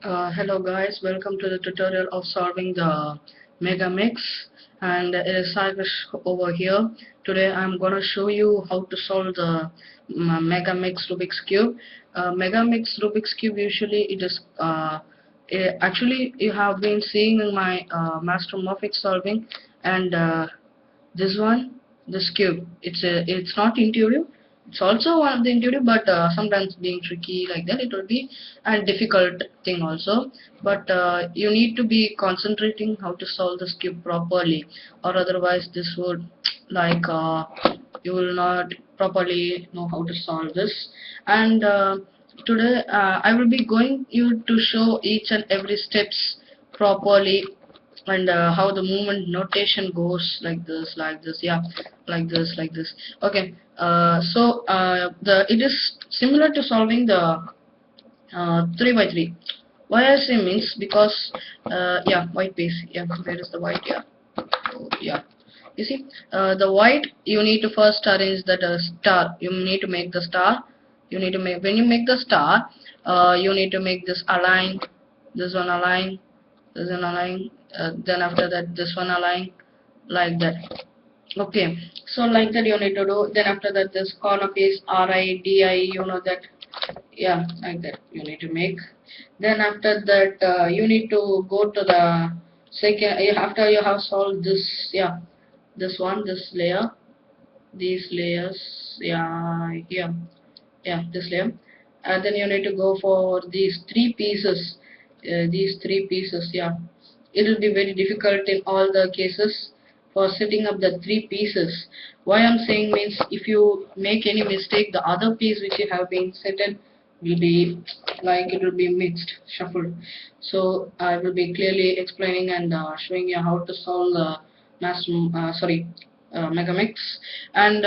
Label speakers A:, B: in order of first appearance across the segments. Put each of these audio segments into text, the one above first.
A: Hello guys, welcome to the tutorial of solving the Megamix, and it is Cyrus over here. Today I'm gonna show you how to solve the Megamix Rubik's Cube. Megamix Rubik's Cube, usually it is actually you have been seeing in my Master Morphic solving, and this one, this cube, it's not intuitive. It's also one of the intuitive, but sometimes being tricky like that, it will be a difficult thing also. But you need to be concentrating how to solve this cube properly, or otherwise this would like you will not properly know how to solve this. And today I will be going you to show each and every steps properly, and how the movement notation goes like this, yeah, like this. Okay, the it is similar to solving the 3 by 3. Why I say means because yeah, white piece, yeah, where is the white? Yeah, oh, yeah, you see, the white, you need to first arrange that star. You need to make the star. You need to make, when you make the star, you need to make this align, this one align, this one align, then after that this one align, like that. Okay, so like that you need to do. Then after that this corner piece RIDI, you know that, yeah, like that you need to make. Then after that you need to go to the second, after you have solved this, yeah, this one, this layer, these layers, yeah, here, yeah, this layer. And then you need to go for these three pieces, yeah. It will be very difficult in all the cases for setting up the three pieces. Why I'm saying means, if you make any mistake, the other piece which you have been setted will be like, it will be mixed, shuffled. So I will be clearly explaining and showing you how to solve the Megamix. And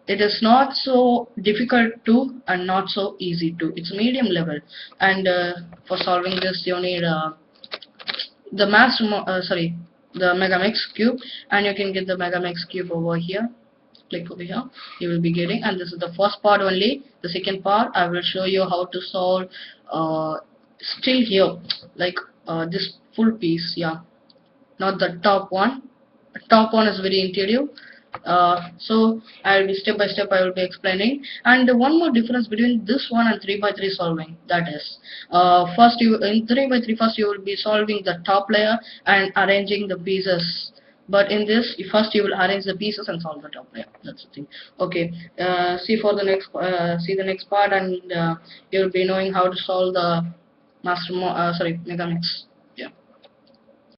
A: it is not so difficult to and not so easy to. It's medium level. And for solving this you need the the Megamix cube, and you can get the Megamix cube over here. Click over here, you will be getting, and this is the first part only. The second part I will show you how to solve still here, like this full piece, yeah, not the top one. Top one is very intuitive. So I will be step by step I will be explaining. And one more difference between this one and 3 by 3 solving, that is, first you, in 3 by 3, first you will be solving the top layer and arranging the pieces. But in this, first you will arrange the pieces and solve the top layer. That's the thing. Okay. See the next part, and you will be knowing how to solve the Megamix.